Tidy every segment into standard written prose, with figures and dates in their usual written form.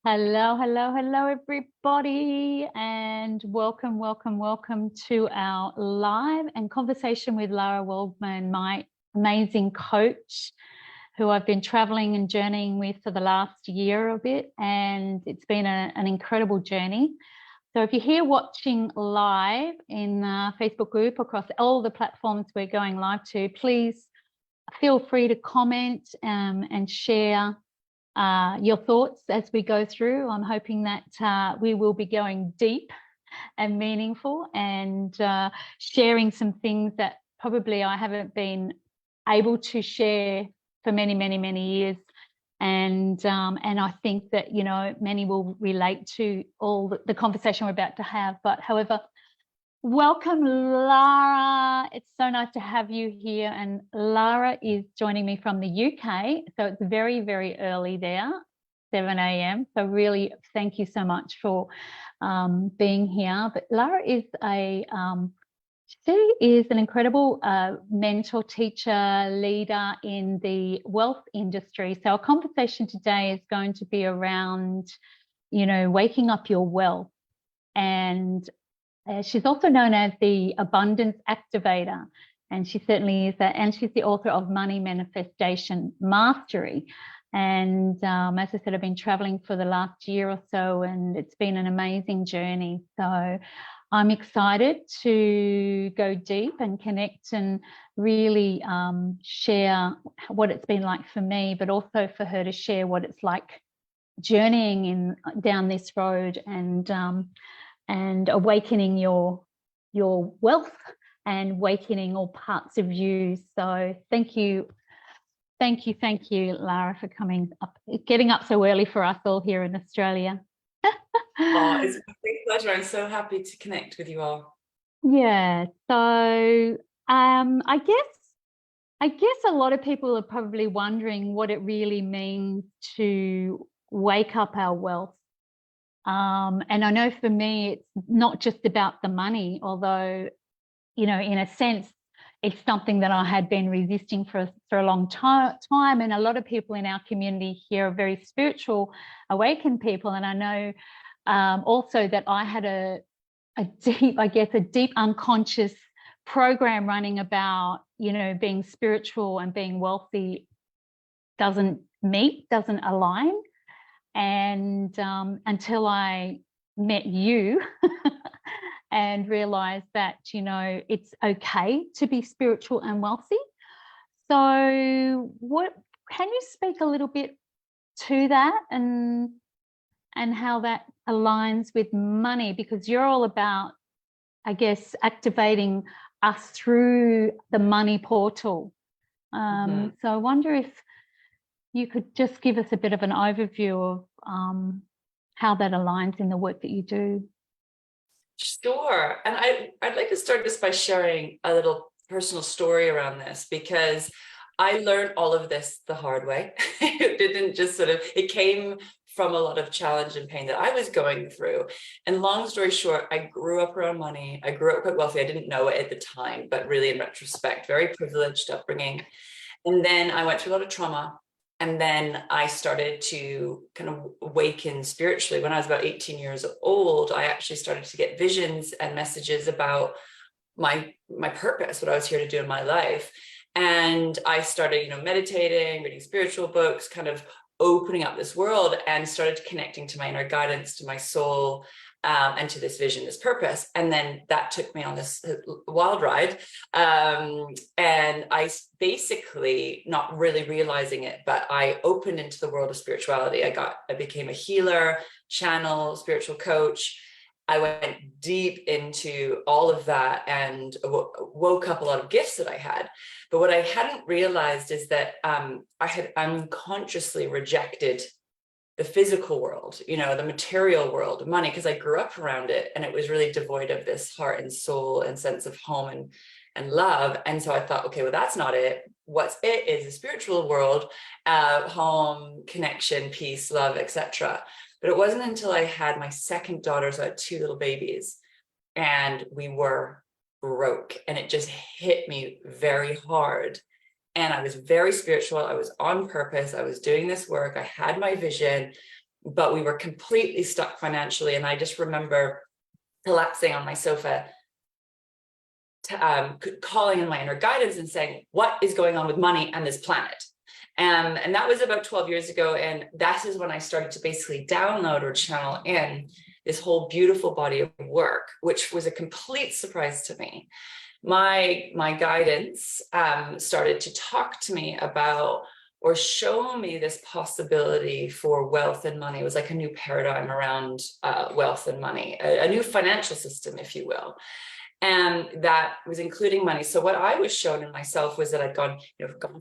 Hello, hello, hello, everybody, and welcome, welcome, welcome to our live and conversation with Lara Waldman, my amazing coach, who I've been traveling and journeying with for the last year a bit, and it's been an incredible journey. So if you're here watching live in the Facebook group across all the platforms we're going live to, please feel free to comment and share your thoughts as we go through. I'm hoping that we will be going deep and meaningful and sharing some things that probably I haven't been able to share for many, many, many years. And I think that, you know, many will relate to all the conversation we're about to have. But however, welcome, Lara. It's so nice to have you here. And Lara is joining me from the UK. So it's very, very early there, 7 a.m. So really, thank you so much for being here. But Lara is she is an incredible mentor, teacher, leader in the wealth industry. So our conversation today is going to be around, you know, waking up your wealth. And she's also known as the Abundance Activator, and she certainly is that. And she's the author of Money Manifestation Mastery. And as I said, I've been traveling for the last year or so, and it's been an amazing journey. So I'm excited to go deep and connect and really share what it's been like for me, but also for her to share what it's like journeying down this road and awakening your wealth and awakening all parts of you. So thank you, Lara, for coming up, getting up so early for us all here in Australia. Oh, it's a great pleasure. I'm so happy to connect with you all. Yeah. So I guess a lot of people are probably wondering what it really means to wake up our wealth. And I know for me, it's not just about the money, although, you know, in a sense, it's something that I had been resisting for a long time. And a lot of people in our community here are very spiritual, awakened people. And I know also that I had a deep unconscious program running about, you know, being spiritual and being wealthy doesn't align. And until I met you and realized that, you know, it's okay to be spiritual and wealthy. So can you speak a little bit to that and how that aligns with money? Because you're all about, I guess, activating us through the money portal. So I wonder if you could just give us a bit of an overview of how that aligns in the work that you do. Sure. And I'd like to start just by sharing a little personal story around this, because I learned all of this the hard way. It didn't just it came from a lot of challenge and pain that I was going through. And long story short, I grew up around money. I grew up quite wealthy. I didn't know it at the time, but really in retrospect, very privileged upbringing. And then I went through a lot of trauma. And then I started to kind of awaken spiritually. When I was about 18 years old, I actually started to get visions and messages about my purpose, what I was here to do in my life. And I started, you know, meditating, reading spiritual books, kind of opening up this world, and started connecting to my inner guidance, to my soul, and to this vision, this purpose. And then that took me on this wild ride. And I basically, not really realizing it, but I opened into the world of spirituality. I became a healer, channel, spiritual coach. I went deep into all of that and woke up a lot of gifts that I had. But what I hadn't realized is that I had unconsciously rejected the physical world, you know, the material world, money, because I grew up around it, and it was really devoid of this heart and soul and sense of home and love. And so I thought, okay, well, that's not it. What's it is the spiritual world, home, connection, peace, love, etc. But it wasn't until I had my second daughter, so I had two little babies, and we were broke, and it just hit me very hard. And I was very spiritual. I was on purpose. I was doing this work. I had my vision, but we were completely stuck financially. And I just remember collapsing on my sofa, calling in my inner guidance and saying, what is going on with money and this planet? And that was about 12 years ago. And that is when I started to basically download or channel in this whole beautiful body of work, which was a complete surprise to me. My guidance started to talk to me about, or show me, this possibility for wealth and money. It was like a new paradigm around wealth and money, a new financial system, if you will. And that was including money. So what I was shown in myself was that I'd gone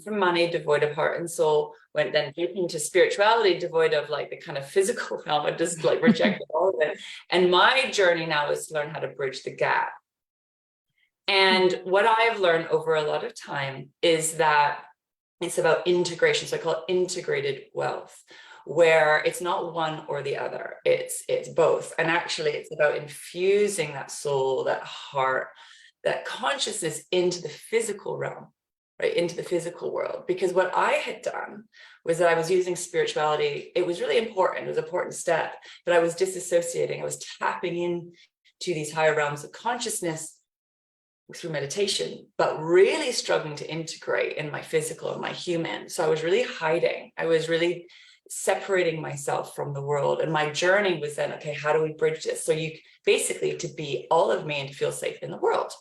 from money, devoid of heart and soul, went then deep into spirituality, devoid of like the kind of physical realm. I just like rejected all of it. And my journey now is to learn how to bridge the gap. And what I have learned over a lot of time is that it's about integration. So I call it integrated wealth, where it's not one or the other, it's both. And actually it's about infusing that soul, that heart, that consciousness into the physical realm, right, into the physical world. Because what I had done was that I was using spirituality. It was really important, it was an important step, but I was disassociating. I was tapping in to these higher realms of consciousness through meditation, but really struggling to integrate in my physical and my human. So I was really hiding. I was really separating myself from the world. And my journey was then, okay, how do we bridge this? So you basically to be all of me and to feel safe in the world.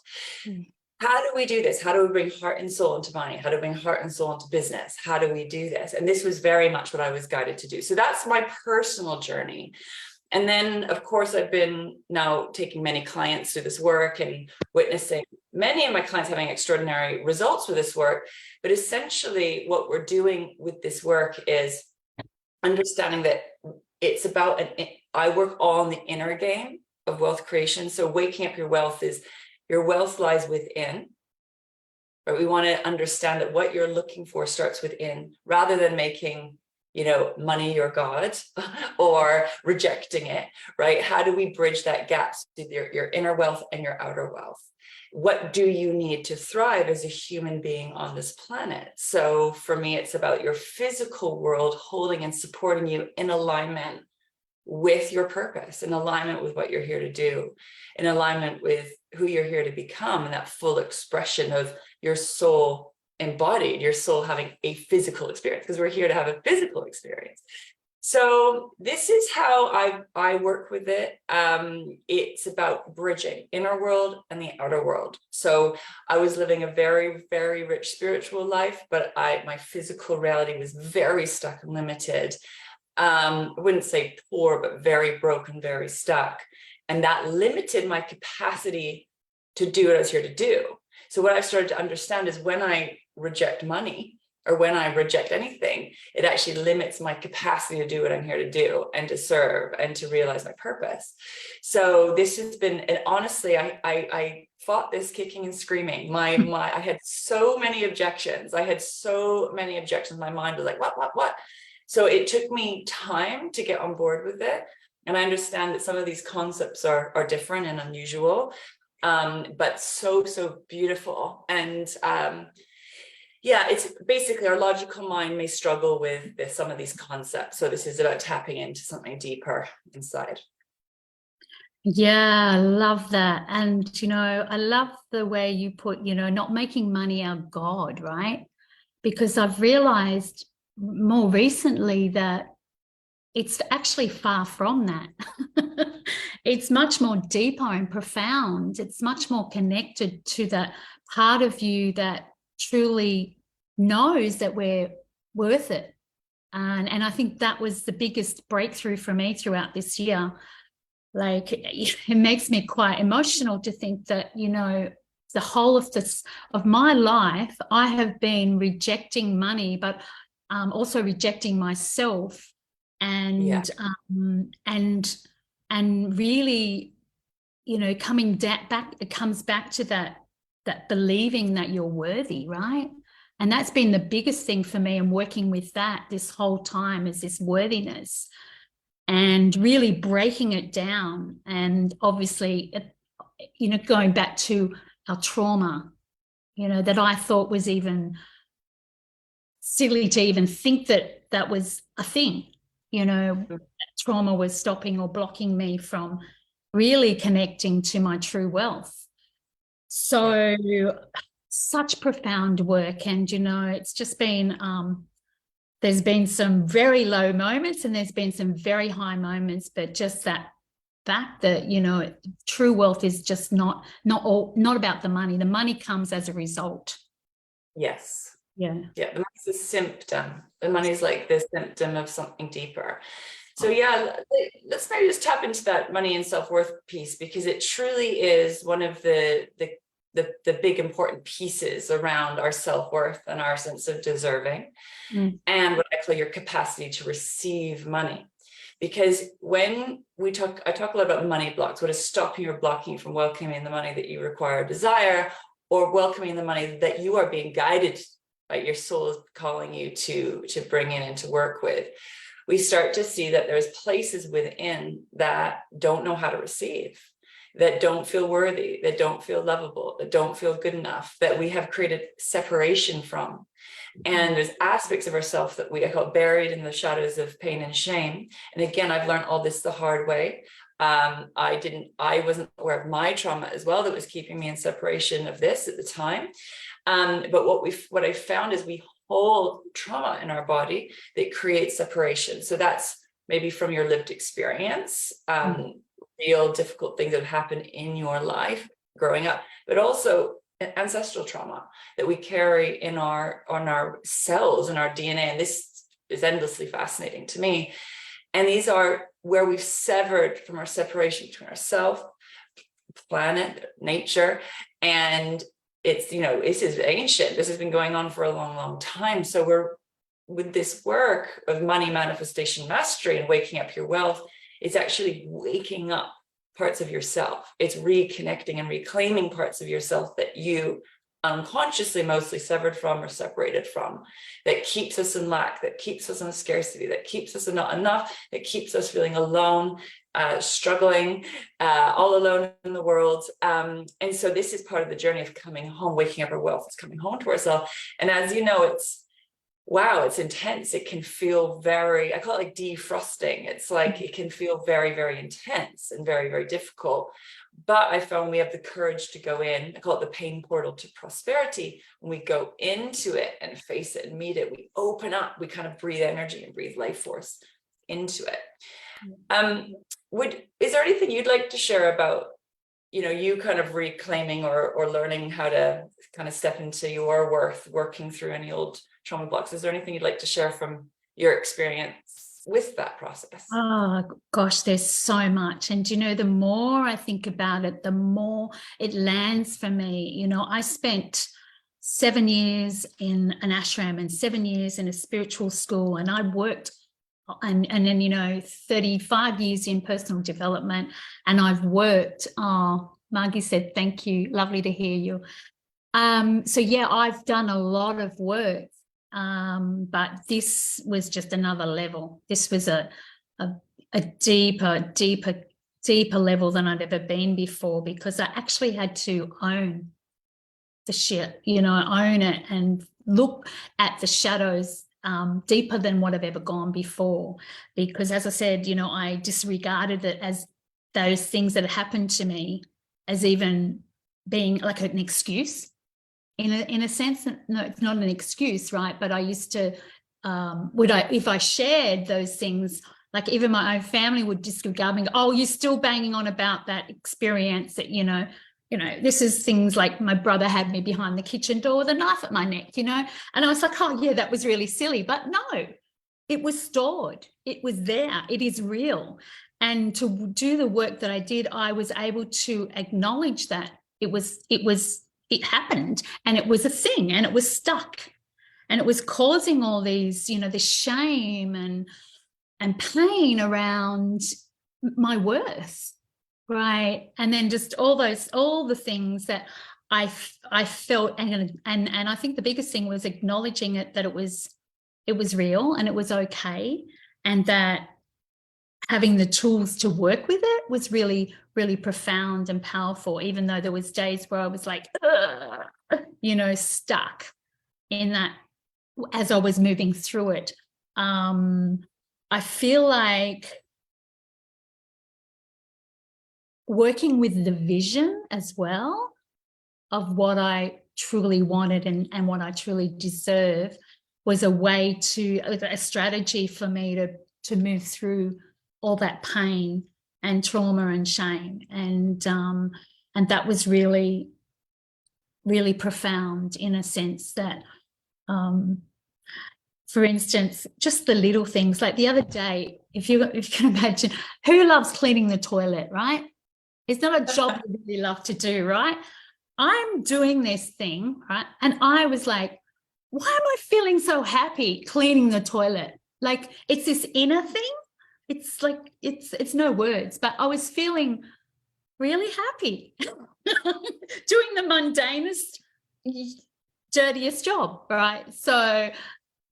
How do we do this? How do we bring heart and soul into money? How do we bring heart and soul into business? How do we do this? And this was very much what I was guided to do. So that's my personal journey. And then, of course, I've been now taking many clients through this work and witnessing many of my clients having extraordinary results with this work. But essentially, what we're doing with this work is understanding that it's about I work on the inner game of wealth creation. So waking up your wealth is, your wealth lies within. But we want to understand that what you're looking for starts within, rather than making money your god or rejecting it, right? How do we bridge that gap to your inner wealth and your outer wealth? What do you need to thrive as a human being on this planet? So for me, it's about your physical world holding and supporting you in alignment with your purpose, in alignment with what you're here to do, in alignment with who you're here to become, and that full expression of your soul embodied, your soul having a physical experience, because we're here to have a physical experience. So this is how I work with it. It's about bridging inner world and the outer world. So I was living a very, very rich spiritual life, but my physical reality was very stuck and limited. I wouldn't say poor, but very broken, very stuck. And that limited my capacity to do what I was here to do. So what I've started to understand is when I reject money, or when I reject anything, it actually limits my capacity to do what I'm here to do and to serve and to realize my purpose. So this has been, and honestly, I fought this kicking and screaming. I had so many objections. My mind was like, what? So it took me time to get on board with it. And I understand that some of these concepts are different and unusual, but so beautiful. And yeah, it's basically our logical mind may struggle with some of these concepts. So this is about tapping into something deeper inside. Yeah, I love that. And, I love the way you put, not making money our God, right? Because I've realized more recently that it's actually far from that. It's much more deeper and profound. It's much more connected to that part of you that truly knows that we're worth it. And I think that was the biggest breakthrough for me throughout this year. Like, it makes me quite emotional to think that, the whole of my life, I have been rejecting money, but also rejecting myself, and really, coming back. It comes back to that believing that you're worthy, right? And that's been the biggest thing for me, and working with that this whole time, is this worthiness, and really breaking it down. And obviously, going back to our trauma, that I thought was even silly to even think that was a thing. you know, trauma was stopping or blocking me from really connecting to my true wealth. So such profound work. And, you know, it's just been, there's been some very low moments and there's been some very high moments, but just that fact that, you know, true wealth is just not about the money. The money comes as a result. Yes. Yeah. Yeah, the money's a symptom. The money's like the symptom of something deeper. So yeah, let's maybe just tap into that money and self-worth piece, because it truly is one of the big important pieces around our self-worth and our sense of deserving, and what I call your capacity to receive money. Because when I talk a lot about money blocks, what is stopping or blocking you from welcoming the money that you require or desire, or welcoming the money that you are being guided by your soul calling you to bring in and to work with. We start to see that there's places within that don't know how to receive, that don't feel worthy, that don't feel lovable, that don't feel good enough, that we have created separation from. And there's aspects of ourselves that I call buried in the shadows of pain and shame. And again, I've learned all this the hard way. I wasn't aware of my trauma as well that was keeping me in separation of this at the time. But what I found is we hold trauma in our body that creates separation. So that's maybe from your lived experience, real difficult things that happen in your life growing up, but also ancestral trauma that we carry on our cells and our DNA. And this is endlessly fascinating to me. And these are where we've severed from our separation between ourselves, planet, nature, and it's, you know, this is ancient. This has been going on for a long, long time. So we're with this work of money manifestation mastery and waking up your wealth. It's actually waking up parts of yourself. It's reconnecting and reclaiming parts of yourself that you unconsciously mostly severed from or separated from, that keeps us in lack, that keeps us in scarcity, that keeps us in not enough, that keeps us feeling alone, struggling, all alone in the world. And so this is part of the journey of coming home, waking up our wealth. It's coming home to ourselves. And as you know, it's intense. It can feel very, I call it like defrosting. It's like, it can feel very, very intense and very, very difficult. But I found we have the courage to go in. I call it the pain portal to prosperity. When we go into it and face it and meet it, we open up, we kind of breathe energy and breathe life force into it. Is there anything you'd like to share about, you know, you kind of reclaiming or learning how to kind of step into your worth, working through any old trauma blocks? Is there anything you'd like to share from your experience with that process? Oh gosh, there's so much. And you know, the more I think about it, the more it lands for me. You know, I spent 7 years in an ashram and 7 years in a spiritual school, and I worked and then, you know, 35 years in personal development, and I've worked, Margie said, thank you, lovely to hear you. So yeah, I've done a lot of work, but this was just another level. This was a deeper level than I'd ever been before, because I actually had to own the shit, you know, own it and look at the shadows deeper than what I've ever gone before. Because as I said, you know, I disregarded it as those things that had happened to me as even being like an excuse. In a sense, no, it's not an excuse, right? But I used to, if I shared those things, like even my own family would disregard me. Oh, you're still banging on about that experience that, you know, this is things like my brother had me behind the kitchen door with a knife at my neck, you know, and I was like, oh yeah, that was really silly. But no, it was stored. It was there. It is real. And to do the work that I did, I was able to acknowledge that it happened and it was a thing and it was stuck and it was causing all these, you know, this shame and pain around my worth, right? And then just all the things that I felt, and I think the biggest thing was acknowledging it, that it was real and it was okay, and that having the tools to work with it was really, really profound and powerful, even though there was days where I was like, you know, stuck in that as I was moving through it. I feel like working with the vision as well of what I truly wanted and what I truly deserve was a way a strategy for me to move through all that pain and trauma and shame. And that was really, really profound in a sense that, for instance, just the little things, like the other day, if you can imagine, who loves cleaning the toilet, right? It's not a job you really love to do, right? I'm doing this thing, right? And I was like, why am I feeling so happy cleaning the toilet? Like, it's this inner thing. It's like, it's no words, but I was feeling really happy doing the mundanest, dirtiest job, right? So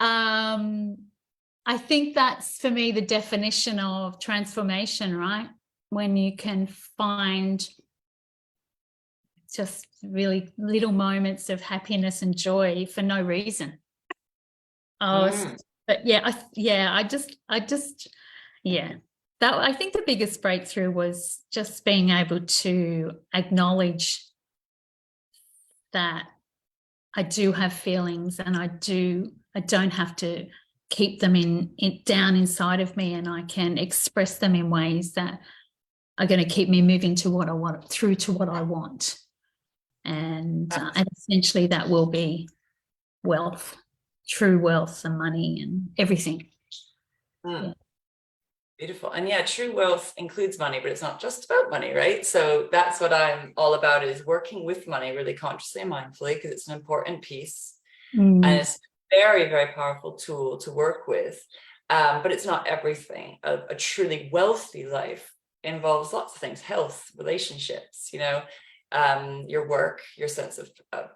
I think that's, for me, the definition of transformation, right? When you can find just really little moments of happiness and joy for no reason. But yeah, I just that, I think the biggest breakthrough was just being able to acknowledge that I do have feelings, and I don't have to keep them down inside of me, and I can express them in ways that are going to keep me moving to what I want, through to what I want. And essentially that will be wealth, true wealth and money and everything. Yeah. Beautiful. And yeah, true wealth includes money, but it's not just about money, right? So that's what I'm all about, is working with money really consciously and mindfully, because it's an important piece. And it's a very, very powerful tool to work with. But it's not everything. A truly wealthy life involves lots of things: health, relationships, your work, your sense of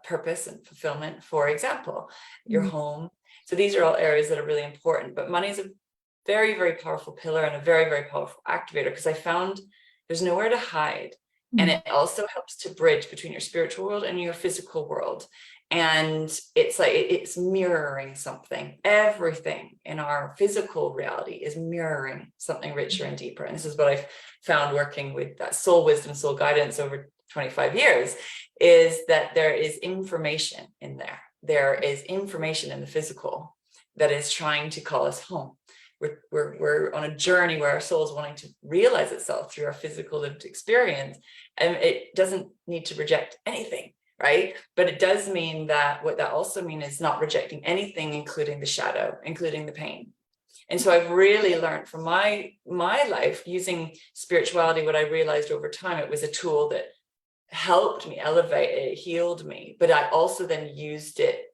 purpose and fulfillment, for example, your home. So these are all areas that are really important, but money is a very, very powerful pillar and a very, very powerful activator, because I found there's nowhere to hide. And it also helps to bridge between your spiritual world and your physical world. And it's like, it's mirroring something. Everything in our physical reality is mirroring something richer and deeper. And this is what I've found working with that soul wisdom, soul guidance over 25 years, is that there is information in there. There is information in the physical that is trying to call us home. We're on a journey where our soul is wanting to realize itself through our physical lived experience. And it doesn't need to reject anything, right? But it does mean that what that also means is not rejecting anything, including the shadow, including the pain. And so I've really learned from my life using spirituality. What I realized over time, it was a tool that helped me elevate, it healed me, but I also then used it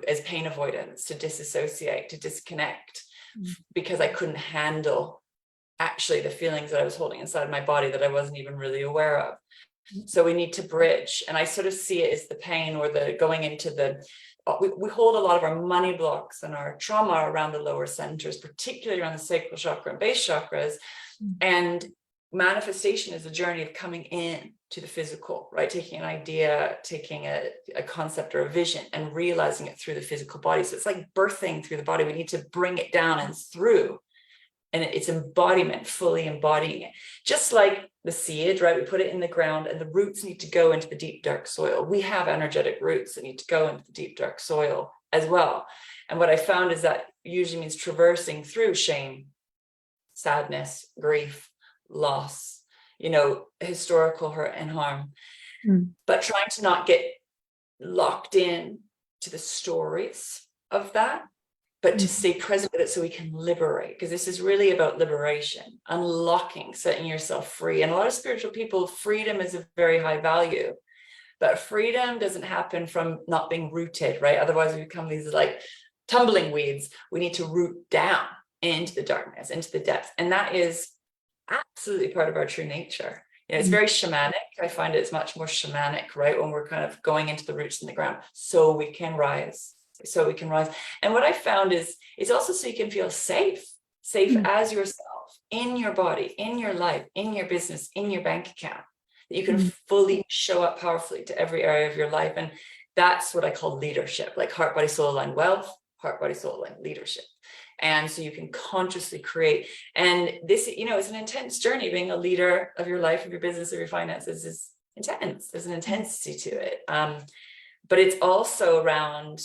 as pain avoidance, to disassociate, to disconnect, because I couldn't handle actually the feelings that I was holding inside my body that I wasn't even really aware of. So we need to bridge. And I sort of see it as the pain, or the going into the, we hold a lot of our money blocks and our trauma around the lower centers, particularly around the sacral chakra and base chakras. And manifestation is a journey of coming in to the physical, right? Taking an idea, taking a concept or a vision and realizing it through the physical body. So it's like birthing through the body. We need to bring it down and through, and it's embodiment, fully embodying it. Just like the seed, right? We put it in the ground and the roots need to go into the deep, dark soil. We have energetic roots that need to go into the deep, dark soil as well. And what I found is that usually means traversing through shame, sadness, grief, loss, historical hurt and harm, but trying to not get locked in to the stories of that, but to stay present with it so we can liberate, because this is really about liberation, unlocking, setting yourself free. And a lot of spiritual people, freedom is a very high value, but freedom doesn't happen from not being rooted, right? Otherwise we become these like tumbling weeds. We need to root down into the darkness, into the depths. And that is absolutely part of our true nature. It's very shamanic. I find it's much more shamanic, right? When we're kind of going into the roots in the ground, so we can rise. And what I found is, it's also so you can feel safe as yourself, in your body, in your life, in your business, in your bank account, that you can fully show up powerfully to every area of your life. And that's what I call leadership, like heart, body, soul aligned wealth, heart, body, soul aligned leadership. And so you can consciously create. And this, is an intense journey. Being a leader of your life, of your business, of your finances is intense. There's an intensity to it. But it's also around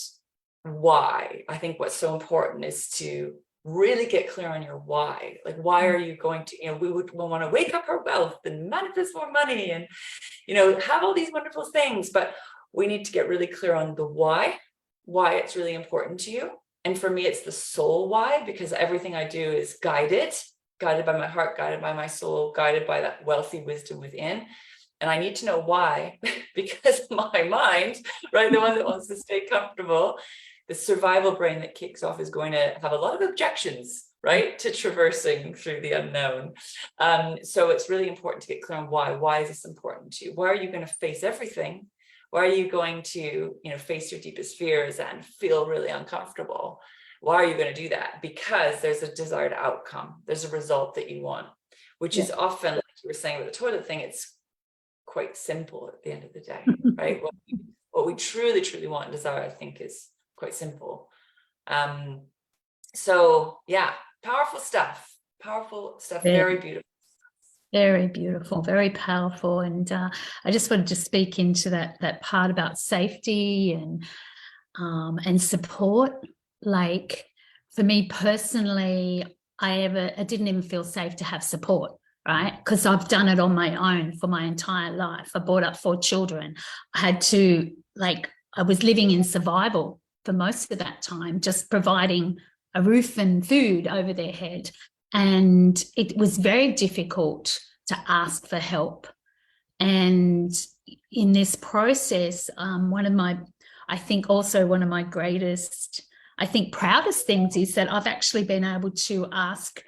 why. I think what's so important is to really get clear on your why. Like, why are you going to, we want to wake up our wealth and manifest more money and, have all these wonderful things, but we need to get really clear on the why it's really important to you. And for me, it's the soul why, because everything I do is guided by my heart, guided by my soul, guided by that wealthy wisdom within. And I need to know why, because my mind, right, the one that wants to stay comfortable, the survival brain that kicks off is going to have a lot of objections, right, to traversing through the unknown. So it's really important to get clear on why. Why is this important to you? Why are you going to face everything? Why are you going to, face your deepest fears and feel really uncomfortable? Why are you going to do that? Because there's a desired outcome. There's a result that you want, which is often, like you were saying with the toilet thing, it's quite simple at the end of the day, right? What we truly, truly want and desire, I think, is quite simple. So yeah, powerful stuff, very beautiful. Very beautiful, very powerful. And I just wanted to speak into that part about safety and support. Like, for me personally, I didn't even feel safe to have support, right? Because I've done it on my own for my entire life. I brought up 4 children. I was living in survival for most of that time, just providing a roof and food over their head. And it was very difficult to ask for help. And in this process, one of my greatest, proudest things is that I've actually been able to ask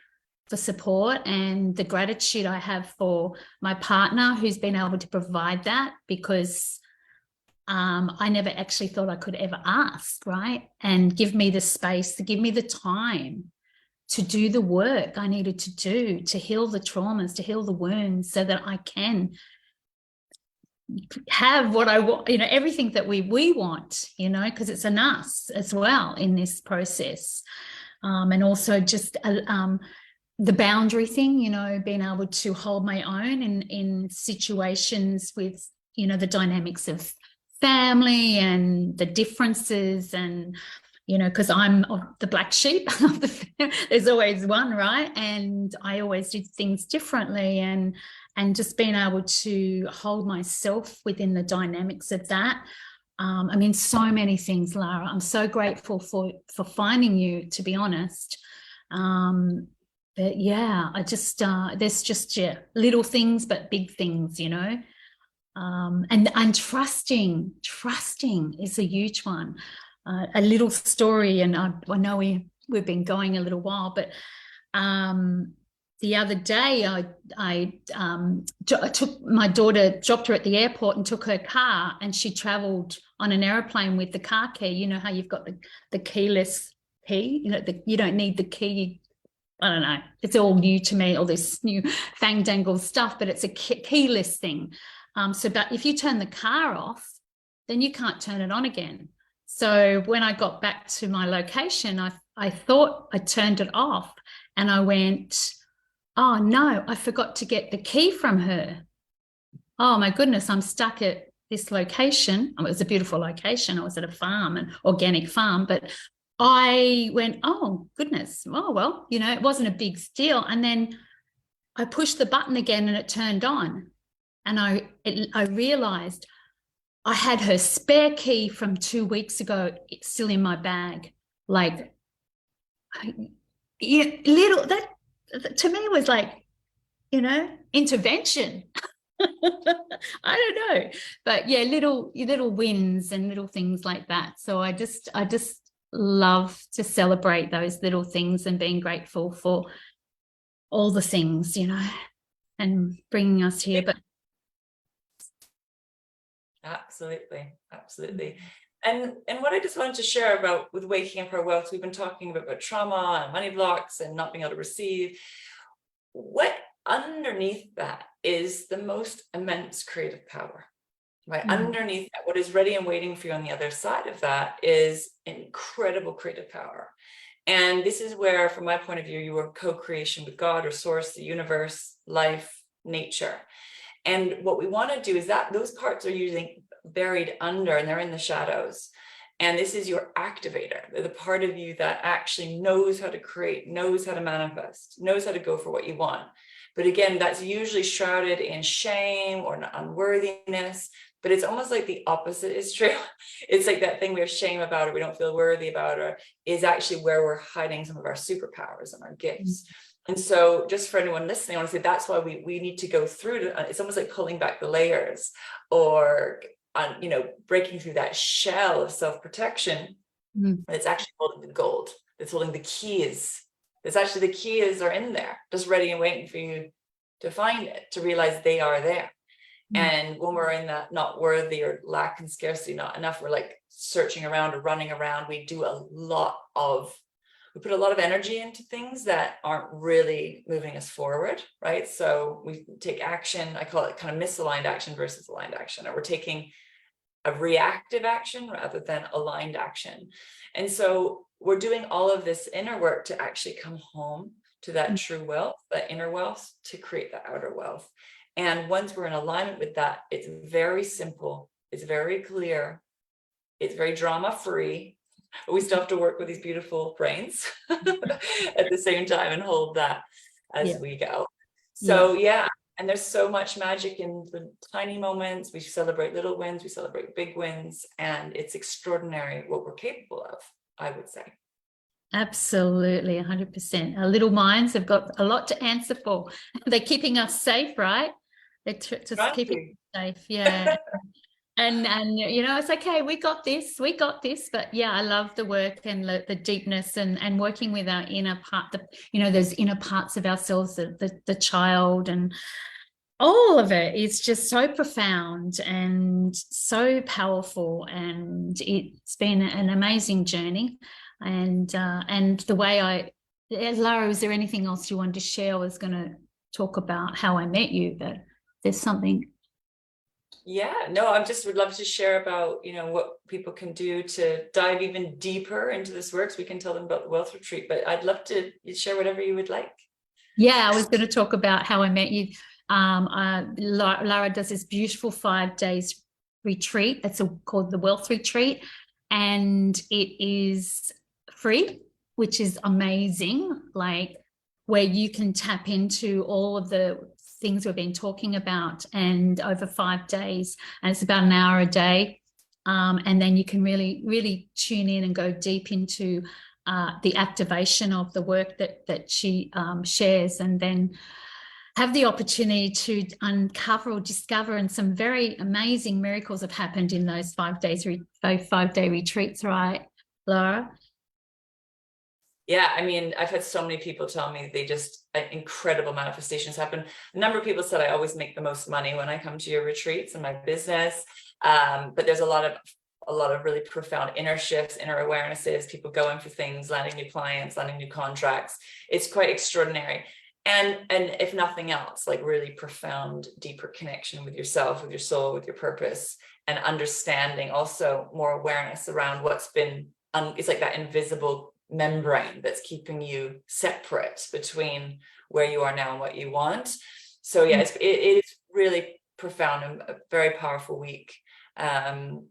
for support, and the gratitude I have for my partner who's been able to provide that, because I never actually thought I could ever ask, right? And give me the space, to give me the time to do the work I needed to do to heal the traumas, to heal the wounds, so that I can have what I want, everything that we want, because it's an us as well in this process. And also just the boundary thing, being able to hold my own in situations with, the dynamics of family and the differences, and because I'm the black sheep of the family. There's always one, right? And I always did things differently, and just being able to hold myself within the dynamics of that. So many things, Lara. I'm so grateful for finding you, to be honest. But yeah, there's just little things, but big things, and trusting is a huge one. A little story, and I know we've been going a little while, but the other day I took my daughter, dropped her at the airport and took her car, and she traveled on an airplane with the car key. You know how you've got the keyless key, you don't need the key. I don't know, it's all new to me, all this new fang-dangle stuff, but it's a keyless thing. But if you turn the car off, then you can't turn it on again. So when I got back to my location, I thought I turned it off, and I went, oh no, I forgot to get the key from her. Oh my goodness, I'm stuck at this location. It was a beautiful location. I was at a farm, an organic farm, but I went, oh goodness, oh well, it wasn't a big deal. And then I pushed the button again and it turned on. And I realized I had her spare key from 2 weeks ago still in my bag. Like, that to me was like, intervention. I don't know, but yeah, little wins and little things like that. So I just love to celebrate those little things and being grateful for all the things, and bringing us here. But absolutely. And what I just wanted to share about with waking up our wealth, we've been talking about trauma and money blocks and not being able to receive. What underneath that is the most immense creative power, right? Underneath that, what is ready and waiting for you on the other side of that is incredible creative power. And this is where, from my point of view, you are co-creation with God or source, the universe, life, nature. And what we want to do is that those parts are usually buried under, and they're in the shadows. And this is your activator, the part of you that actually knows how to create, knows how to manifest, knows how to go for what you want. But again, that's usually shrouded in shame or unworthiness. But it's almost like the opposite is true. It's like that thing we have shame about, or we don't feel worthy about, or is actually where we're hiding some of our superpowers and our gifts. And so just for anyone listening, I want to say that's why we need to go through to, it's almost like pulling back the layers, or breaking through that shell of self-protection. It's actually holding the gold. It's holding the keys. It's actually the keys are in there, just ready and waiting for you to find it, to realize they are there. And when we're in that not worthy or lack and scarcity, not enough, we're like searching around or running around. We put a lot of energy into things that aren't really moving us forward, right? So we take action, I call it kind of misaligned action versus aligned action, or we're taking a reactive action rather than aligned action. And so we're doing all of this inner work to actually come home to that true wealth, that inner wealth, to create that outer wealth. And once we're in alignment with that, it's very simple, it's very clear, it's very drama-free, but we still have to work with these beautiful brains at the same time and hold that as we go. So and there's so much magic in the tiny moments. We celebrate little wins, we celebrate big wins, and it's extraordinary what we're capable of, I would say. Absolutely, 100%. Our little minds have got a lot to answer for. They're keeping us safe, right? They're just keeping us safe, yeah. And it's okay, we got this. But yeah, I love the work and the deepness and working with our inner part, those inner parts of ourselves, the child, and all of it is just so profound and so powerful. And it's been an amazing journey. And the way Lara, is there anything else you wanted to share? I was going to talk about how I met you, but there's something. Yeah, no, I just would love to share about, what people can do to dive even deeper into this work. So we can tell them about the Wealth Retreat, but I'd love to share whatever you would like. Yeah, I was going to talk about how I met you. Lara does this beautiful 5 days retreat. It's called the Wealth Retreat, and it is free, which is amazing, like where you can tap into all of the things we've been talking about, and over 5 days, and it's about an hour a day, and then you can really, really tune in and go deep into the activation of the work that she shares, and then have the opportunity to uncover or discover, and some very amazing miracles have happened in those 5 days, 5-day retreats, right, Lara? Yeah, I mean, I've had so many people tell me they just incredible manifestations happen. A number of people said I always make the most money when I come to your retreats in my business, but there's a lot of really profound inner shifts, inner awarenesses, people going for things, landing new clients, landing new contracts. It's quite extraordinary. And if nothing else, like really profound, deeper connection with yourself, with your soul, with your purpose, and understanding also more awareness around what's been, it's like that invisible membrane that's keeping you separate between where you are now and what you want. So yeah, it is really profound and a very powerful week. And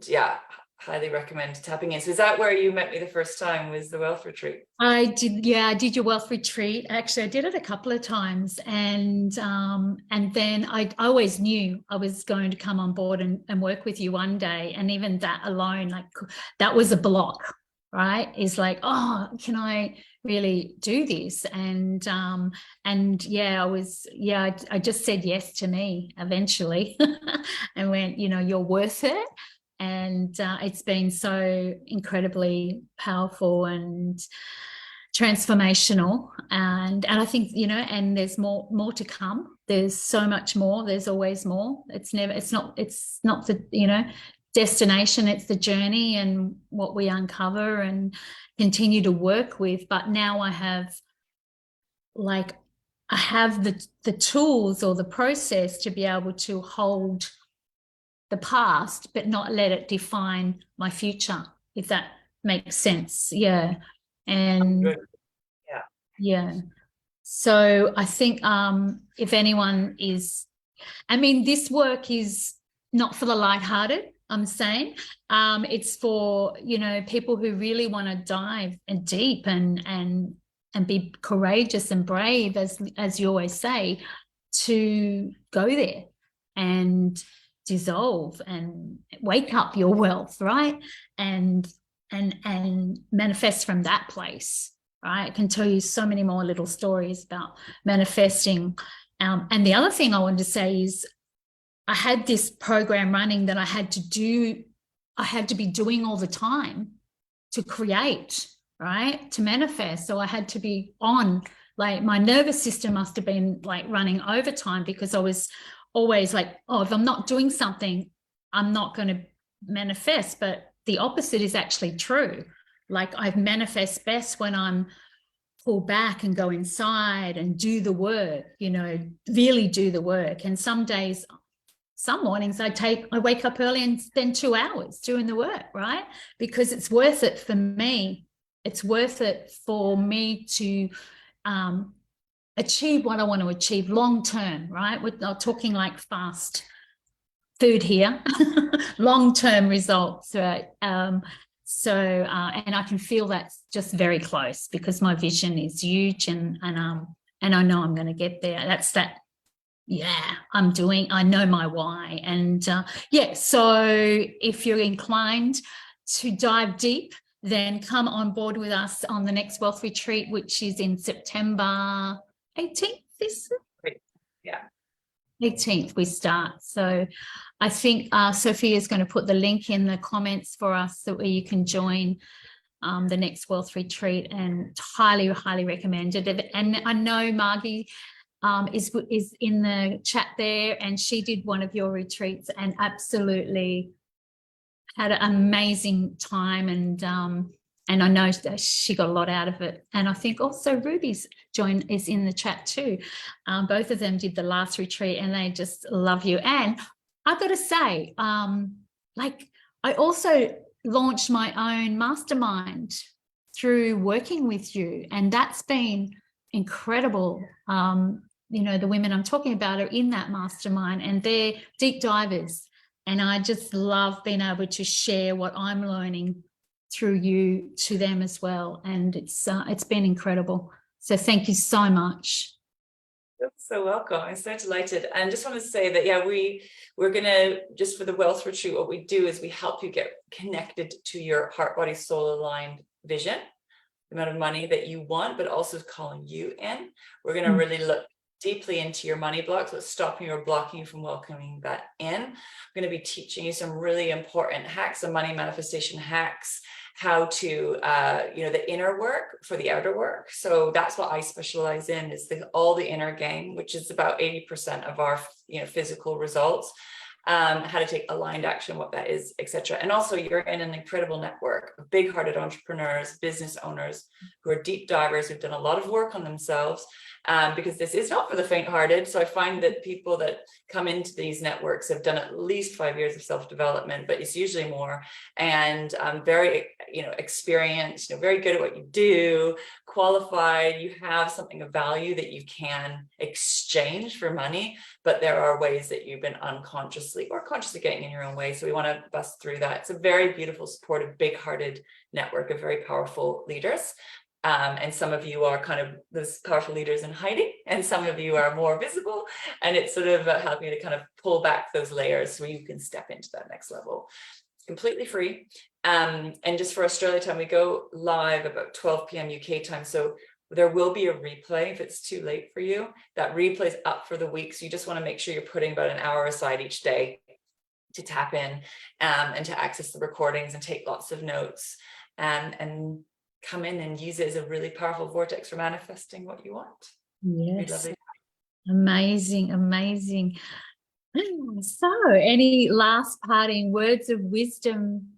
yeah, highly recommend tapping in. So is that where you met me the first time, was the Wealth Retreat? I did your Wealth Retreat. Actually, I did it a couple of times, and then I always knew I was going to come on board and work with you one day. And even that alone, like, that was a block, right? Is like, oh, can I really do this? And yeah, I just said yes to me eventually and went, you're worth it. And it's been so incredibly powerful and transformational, and I think, and there's more to come. There's so much more. There's always more. It's not the destination, it's the journey and what we uncover and continue to work with. But now I have the tools or the process to be able to hold the past but not let it define my future, if that makes sense. Yeah. And yeah. yeah. So I think if anyone is, I mean, this work is not for the lighthearted, I'm saying. It's for, people who really want to dive deep and be courageous and brave, as you always say, to go there and dissolve and wake up your wealth, right? And manifest from that place. Right? I can tell you so many more little stories about manifesting. And the other thing I wanted to say is I had this program running that I had to be doing all the time to create, right? To manifest. So I had to be on, like my nervous system must have been like running overtime because I was always like, oh, if I'm not doing something, I'm not going to manifest. But the opposite is actually true. Like I manifest best when I'm pull back and go inside and do the work, really do the work. And some mornings I wake up early and spend 2 hours doing the work, right? Because it's worth it for me. It's worth it for me to achieve what I want to achieve long term, right? We're not talking like fast food here, long-term results, right? And I can feel that's just very close because my vision is huge, and I know I'm going to get there. That's that. Yeah, I know my why. And so if you're inclined to dive deep, then come on board with us on the next Wealth Retreat, which is in September 18th. Yeah. 18th we start. So I think Sophia is going to put the link in the comments for us so where you can join the next Wealth Retreat, and highly recommend it. And I know Margie is in the chat there, and she did one of your retreats and absolutely had an amazing time, and I know she got a lot out of it. And I think also Ruby's is in the chat too. Both of them did the last retreat, and they just love you. And I've got to say, I also launched my own mastermind through working with you, and that's been incredible. The women I'm talking about are in that mastermind, and they're deep divers. And I just love being able to share what I'm learning through you to them as well. And it's been incredible. So thank you so much. You're so welcome. I'm so delighted. And just want to say that, we're going to, just for the Wealth Retreat, what we do is we help you get connected to your heart, body, soul aligned vision, the amount of money that you want, but also calling you in. We're going to really look deeply into your money blocks, what's stopping you or blocking you from welcoming that in. I'm going to be teaching you some really important hacks, some money manifestation hacks, how to, the inner work for the outer work. So that's what I specialize in, is all the inner game, which is about 80% of our, physical results. How to take aligned action, what that is, etc. And also, you're in an incredible network of big-hearted entrepreneurs, business owners who are deep divers, who've done a lot of work on themselves, because this is not for the faint-hearted. So I find that people that come into these networks have done at least 5 years of self-development, but it's usually more, and very, experienced, very good at what you do, qualified, you have something of value that you can exchange for money, but there are ways that you've been unconsciously or consciously getting in your own way. So we want to bust through that. It's a very beautiful, supportive, big-hearted network of very powerful leaders. And some of you are kind of those powerful leaders in hiding, and some of you are more visible, and it's sort of helping you to kind of pull back those layers so you can step into that next level. It's completely free. And just for Australia time, we go live about 12 p.m. UK time. So there will be a replay if it's too late for you. That replay is up for the week. So you just want to make sure you're putting about an hour aside each day to tap in and to access the recordings and take lots of notes and come in and use it as a really powerful vortex for manifesting what you want. Yes. Amazing. So any last parting words of wisdom,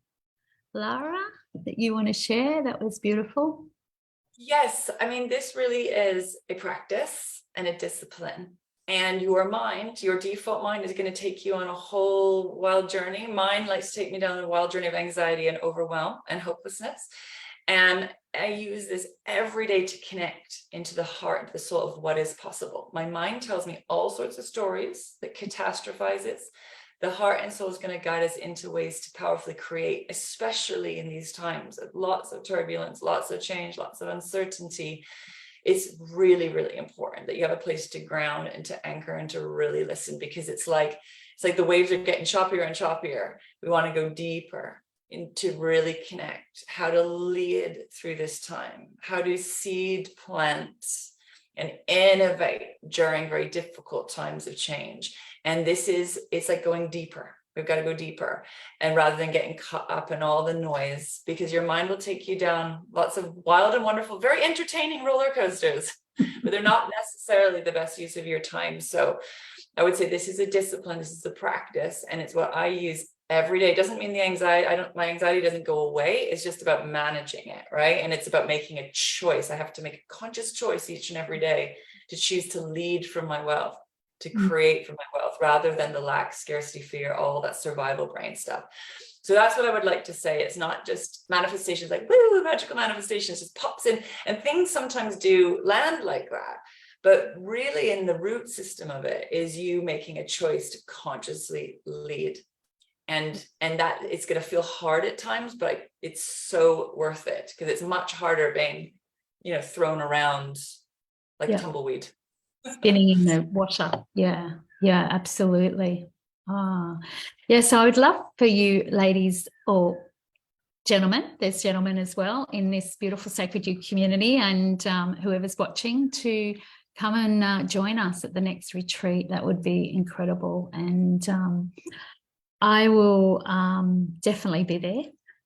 Lara, that you want to share? That was beautiful. Yes, I mean, this really is a practice and a discipline. And your mind, your default mind, is going to take you on a whole wild journey. Mine likes to take me down a wild journey of anxiety and overwhelm and hopelessness. And I use this every day to connect into the heart, the soul of what is possible. My mind tells me all sorts of stories that catastrophizes. The heart and soul is going to guide us into ways to powerfully create, especially in these times of lots of turbulence, lots of change, lots of uncertainty. It's really, really important that you have a place to ground and to anchor and to really listen, because it's like the waves are getting choppier and choppier. We want to go deeper into really connect, how to lead through this time, how to seed plant and innovate during very difficult times of change. And it's like going deeper. We've got to go deeper. And rather than getting caught up in all the noise, because your mind will take you down lots of wild and wonderful, very entertaining roller coasters, but they're not necessarily the best use of your time. So I would say this is a discipline, this is a practice, and it's what I use every day. It doesn't mean the anxiety, my anxiety doesn't go away. It's just about managing it, right? And it's about making a choice. I have to make a conscious choice each and every day to choose to lead from my wealth, to create from my wealth, rather than the lack, scarcity, fear, all that survival brain stuff. So that's what I would like to say. It's not just manifestations like, woo, magical manifestations just pops in, and things sometimes do land like that. But really in the root system of it is you making a choice to consciously lead. And that it's going to feel hard at times, but it's so worth it, because it's much harder being, thrown around like a tumbleweed. Spinning in the water. Yeah, absolutely. So I would love for you ladies, or gentlemen, there's gentlemen as well in this beautiful Sacred You community, and whoever's watching, to come and join us at the next retreat. That would be incredible. And I will definitely be there.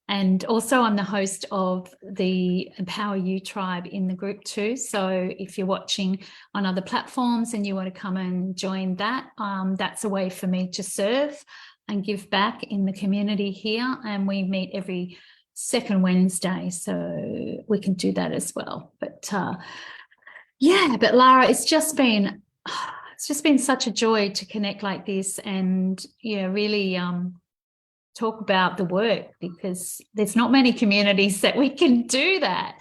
And also I'm the host of the Empower You tribe in the group too. So if you're watching on other platforms and you want to come and join that, that's a way for me to serve and give back in the community here. And we meet every second Wednesday, so we can do that as well. But but Lara, it's just been such a joy to connect like this, and really talk about the work, because there's not many communities that we can do that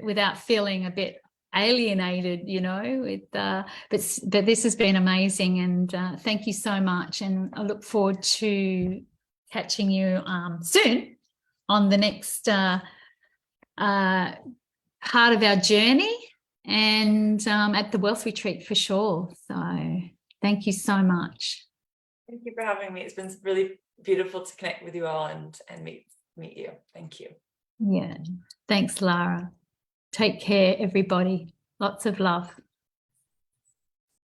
without feeling a bit alienated, but this has been amazing, and thank you so much, and I look forward to catching you soon on the next part of our journey, and at the Wealth Retreat for sure. So thank you so much. Thank you for having me. It's been really beautiful to connect with you all and meet you. Thank you. Yeah. Thanks, Lara. Take care, everybody. Lots of love.